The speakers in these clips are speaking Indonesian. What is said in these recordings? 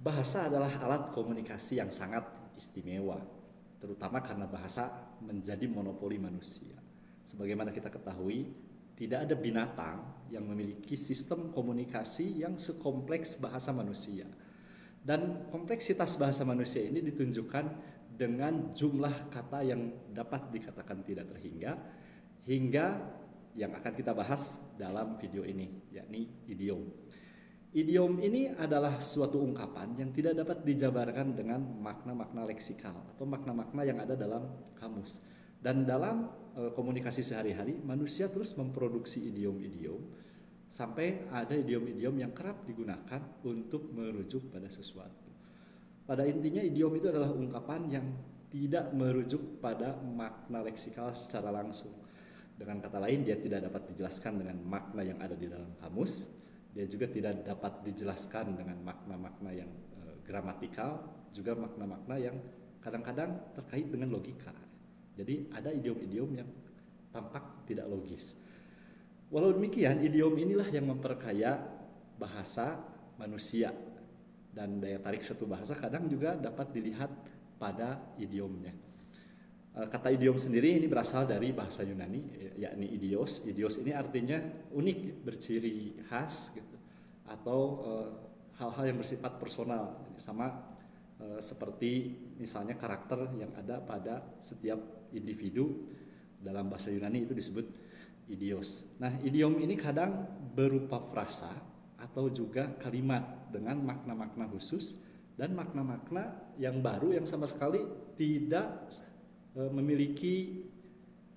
Bahasa adalah alat komunikasi yang sangat istimewa, terutama karena bahasa menjadi monopoli manusia. Sebagaimana kita ketahui, tidak ada binatang yang memiliki sistem komunikasi yang sekompleks bahasa manusia. Dan kompleksitas bahasa manusia ini ditunjukkan dengan jumlah kata yang dapat dikatakan tidak terhingga, hingga yang akan kita bahas dalam video ini, yakni idiom. Idiom ini adalah suatu ungkapan yang tidak dapat dijabarkan dengan makna-makna leksikal atau makna-makna yang ada dalam kamus. Dan dalam komunikasi sehari-hari, manusia terus memproduksi idiom-idiom sampai ada idiom-idiom yang kerap digunakan untuk merujuk pada sesuatu. Pada intinya idiom itu adalah ungkapan yang tidak merujuk pada makna leksikal secara langsung. Dengan kata lain, dia tidak dapat dijelaskan dengan makna yang ada di dalam kamus. Dia juga tidak dapat dijelaskan dengan makna-makna yang gramatikal, juga makna-makna yang kadang-kadang terkait dengan logika. Jadi ada idiom-idiom yang tampak tidak logis. Walau demikian, idiom inilah yang memperkaya bahasa manusia. Dan daya tarik satu bahasa kadang juga dapat dilihat pada idiomnya. Kata idiom sendiri ini berasal dari bahasa Yunani, yakni idios. Idios ini artinya unik, berciri khas, gitu, atau hal-hal yang bersifat personal, sama seperti misalnya karakter yang ada pada setiap individu. Dalam bahasa Yunani itu disebut idios. Nah, idiom ini kadang berupa frasa atau juga kalimat dengan makna-makna khusus dan makna-makna yang baru yang sama sekali tidak memiliki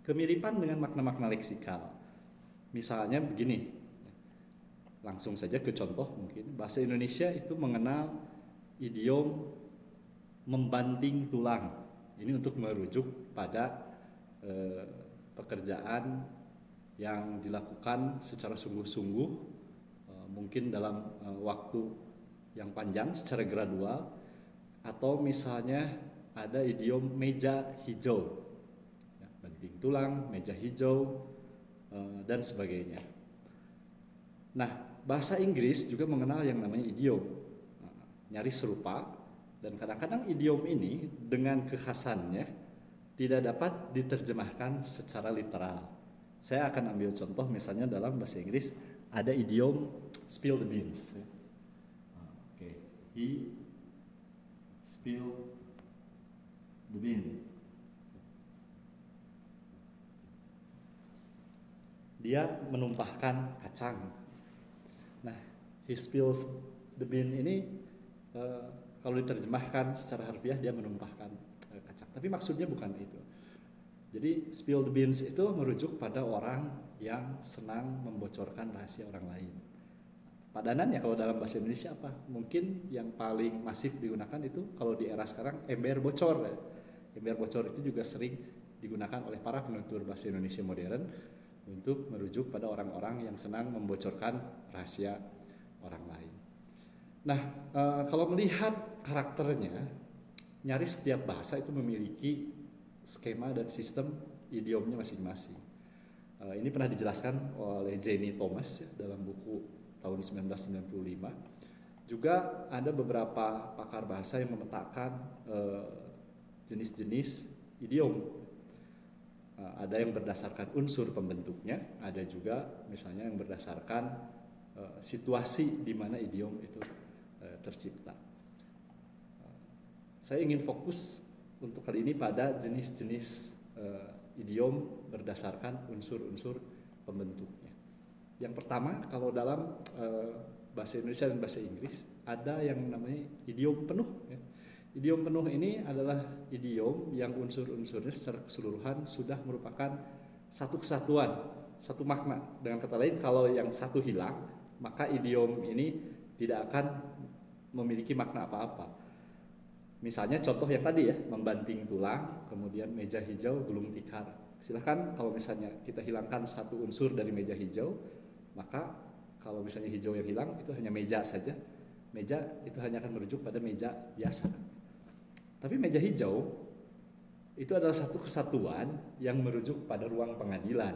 kemiripan dengan makna-makna leksikal. Misalnya begini, langsung saja ke contoh mungkin. Bahasa Indonesia itu mengenal idiom membanting tulang. Ini untuk merujuk pada pekerjaan yang dilakukan secara sungguh-sungguh, mungkin dalam waktu yang panjang secara gradual, atau misalnya ada idiom meja hijau, ya, banting tulang, meja hijau, dan sebagainya. Nah, bahasa Inggris juga mengenal yang namanya idiom, nyaris serupa, dan kadang-kadang idiom ini dengan kekhasannya tidak dapat diterjemahkan secara literal. Saya akan ambil contoh misalnya dalam bahasa Inggris ada idiom spill the beans. Okay. He spilled the bean. Dia menumpahkan kacang. Nah, he spills the bean ini kalau diterjemahkan secara harfiah dia menumpahkan kacang. Tapi maksudnya bukan itu. Jadi spill the beans itu merujuk pada orang yang senang membocorkan rahasia orang lain. Padanannya kalau dalam bahasa Indonesia apa? Mungkin yang paling masif digunakan itu kalau di era sekarang ember bocor, ya. Ember bocor itu juga sering digunakan oleh para penutur bahasa Indonesia modern untuk merujuk pada orang-orang yang senang membocorkan rahasia orang lain. Nah, kalau melihat karakternya, nyaris setiap bahasa itu memiliki skema dan sistem idiomnya masing-masing. Ini pernah dijelaskan oleh Jenny Thomas ya, dalam buku tahun 1995. Juga ada beberapa pakar bahasa yang memetakan jenis-jenis idiom. Ada yang berdasarkan unsur pembentuknya, ada juga misalnya yang berdasarkan situasi di mana idiom itu tercipta. Saya ingin fokus untuk kali ini pada jenis-jenis idiom berdasarkan unsur-unsur pembentuknya. Yang pertama, kalau dalam bahasa Indonesia dan bahasa Inggris ada yang namanya idiom penuh, ya. Idiom penuh ini adalah idiom yang unsur-unsurnya secara keseluruhan sudah merupakan satu kesatuan, satu makna. Dengan kata lain, kalau yang satu hilang, maka idiom ini tidak akan memiliki makna apa-apa. Misalnya contoh yang tadi ya, membanting tulang, kemudian meja hijau, gulung tikar. Silahkan kalau misalnya kita hilangkan satu unsur dari meja hijau, maka kalau misalnya hijau yang hilang, itu hanya meja saja. Meja itu hanya akan merujuk pada meja biasa. Tapi meja hijau itu adalah satu kesatuan yang merujuk pada ruang pengadilan.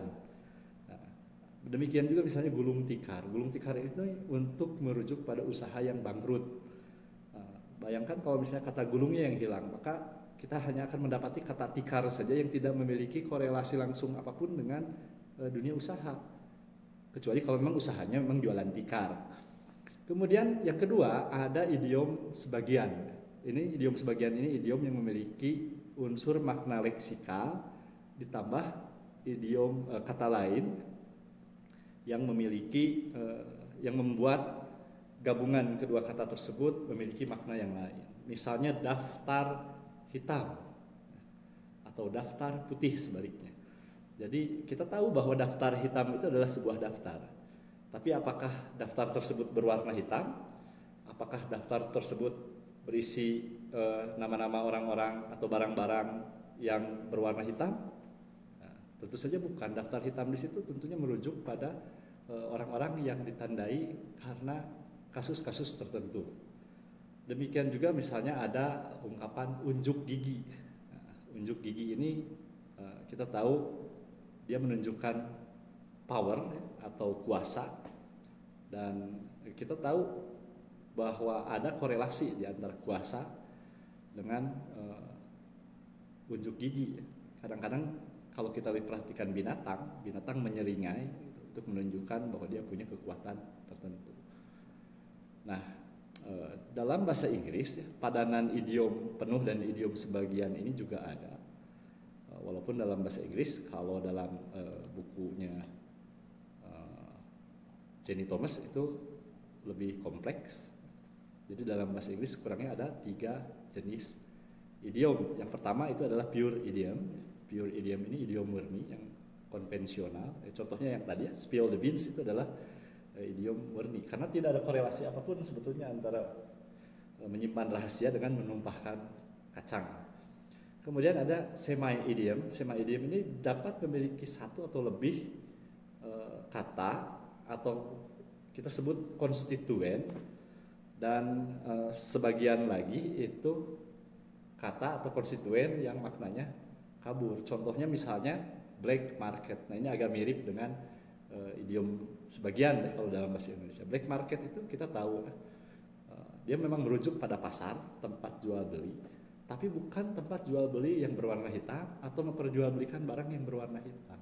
Nah, demikian juga misalnya gulung tikar. Gulung tikar itu untuk merujuk pada usaha yang bangkrut. bayangkan kalau misalnya kata gulungnya yang hilang, maka kita hanya akan mendapati kata tikar saja yang tidak memiliki korelasi langsung apapun dengan dunia usaha. Kecuali kalau memang usahanya memang jualan tikar. Kemudian yang kedua ada idiom sebagian. Ini idiom sebagian ini idiom yang memiliki unsur makna leksikal ditambah idiom kata lain yang memiliki yang membuat gabungan kedua kata tersebut memiliki makna yang lain. Misalnya daftar hitam atau daftar putih sebaliknya. Jadi kita tahu bahwa daftar hitam itu adalah sebuah daftar. Tapi apakah daftar tersebut berwarna hitam? Apakah daftar tersebut berisi nama-nama orang-orang atau barang-barang yang berwarna hitam? Nah, tentu saja bukan. Daftar hitam di situ tentunya merujuk pada orang-orang yang ditandai karena kasus-kasus tertentu. Demikian juga misalnya ada ungkapan unjuk gigi. Nah, unjuk gigi ini kita tahu dia menunjukkan power atau kuasa, dan kita tahu bahwa ada korelasi di antara kuasa dengan unjuk gigi. Kadang-kadang kalau kita perhatikan binatang menyeringai untuk menunjukkan bahwa dia punya kekuatan tertentu. Nah, dalam bahasa Inggris padanan idiom penuh dan idiom sebagian ini juga ada. Walaupun dalam bahasa Inggris kalau dalam bukunya Jenny Thomas itu lebih kompleks. Jadi dalam bahasa Inggris kurangnya ada 3 jenis idiom. Yang pertama itu adalah pure idiom. Pure idiom ini idiom murni yang konvensional. Contohnya yang tadi spill the beans itu adalah idiom murni, karena tidak ada korelasi apapun sebetulnya antara menyimpan rahasia dengan menumpahkan kacang. Kemudian ada semi idiom. Semi idiom ini dapat memiliki satu atau lebih kata atau kita sebut konstituen, dan sebagian lagi itu kata atau konstituen yang maknanya kabur. Contohnya misalnya black market. Nah, ini agak mirip dengan idiom sebagian kalau dalam bahasa Indonesia. Black market itu kita tahu dia memang merujuk pada pasar, tempat jual beli, tapi bukan tempat jual beli yang berwarna hitam atau memperjualbelikan barang yang berwarna hitam.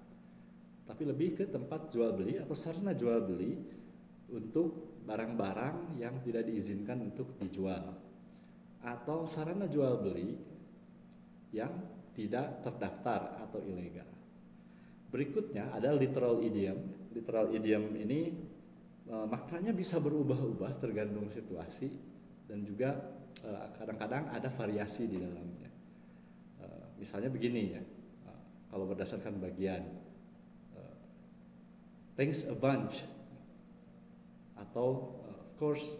Tapi lebih ke tempat jual beli atau sarana jual beli untuk barang-barang yang tidak diizinkan untuk dijual, atau sarana jual beli yang tidak terdaftar atau ilegal. Berikutnya ada literal idiom. Literal idiom ini maknanya bisa berubah-ubah tergantung situasi, dan juga kadang-kadang ada variasi di dalamnya. Misalnya begini ya, kalau berdasarkan bagian, thanks a bunch, atau of course,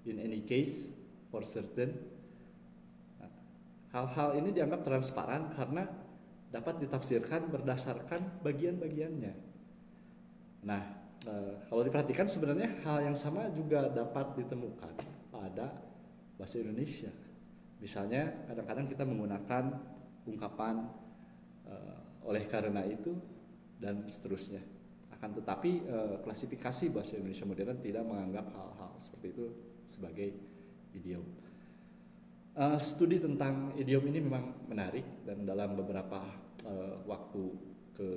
in any case, for certain. Hal-hal ini dianggap transparan karena dapat ditafsirkan berdasarkan bagian-bagiannya. Nah, kalau diperhatikan sebenarnya hal yang sama juga dapat ditemukan pada bahasa Indonesia. Misalnya kadang-kadang kita menggunakan ungkapan oleh karena itu dan seterusnya. Akan tetapi klasifikasi bahasa Indonesia modern tidak menganggap hal-hal seperti itu sebagai idiom. Studi tentang idiom ini memang menarik, dan dalam beberapa waktu ke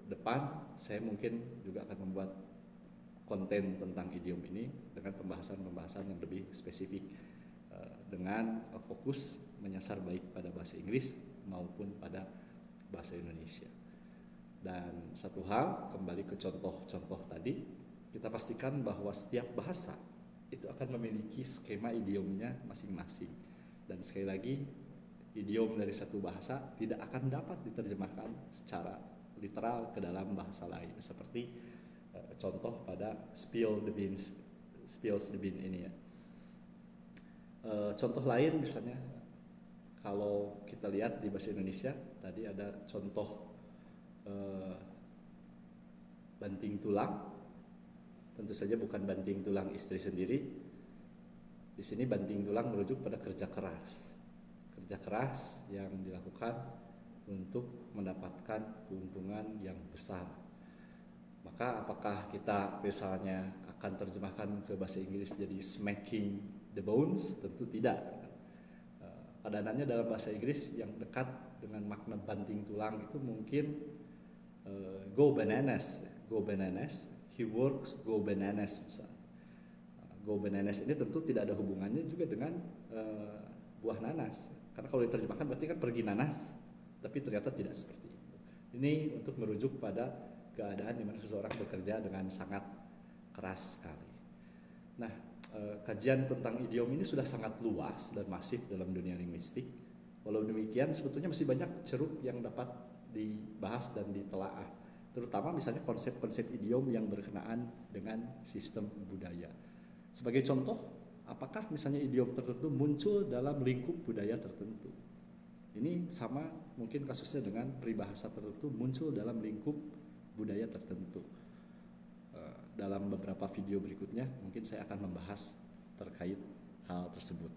depan saya mungkin juga akan membuat konten tentang idiom ini dengan pembahasan-pembahasan yang lebih spesifik, dengan fokus menyasar baik pada bahasa Inggris maupun pada bahasa Indonesia. Dan satu hal, kembali ke contoh-contoh tadi, kita pastikan bahwa setiap bahasa itu akan memiliki skema idiomnya masing-masing. Dan sekali lagi, idiom dari satu bahasa tidak akan dapat diterjemahkan secara literal ke dalam bahasa lain, seperti contoh pada spills the bean ini ya. Contoh lain misalnya kalau kita lihat di bahasa Indonesia tadi ada contoh banting tulang. Tentu saja bukan banting tulang istri sendiri. Di sini banting tulang merujuk pada kerja keras yang dilakukan untuk mendapatkan keuntungan yang besar. Maka apakah kita misalnya akan terjemahkan ke bahasa Inggris jadi smacking the bones? Tentu tidak. padanannya dalam bahasa Inggris yang dekat dengan makna banting tulang itu mungkin go bananas, he works go bananas misalnya. Go bananas ini tentu tidak ada hubungannya juga dengan buah nanas, karena kalau diterjemahkan berarti kan pergi nanas, tapi ternyata tidak seperti itu. Ini untuk merujuk pada keadaan di mana seseorang bekerja dengan sangat keras sekali. Nah, kajian tentang idiom ini sudah sangat luas dan masif dalam dunia linguistik. Walau demikian, sebetulnya masih banyak ceruk yang dapat dibahas dan ditelaah, terutama misalnya konsep-konsep idiom yang berkenaan dengan sistem budaya. Sebagai contoh, apakah misalnya idiom tertentu muncul dalam lingkup budaya tertentu? Ini sama mungkin kasusnya dengan peribahasa tertentu muncul dalam lingkup budaya tertentu. Dalam beberapa video berikutnya mungkin saya akan membahas terkait hal tersebut.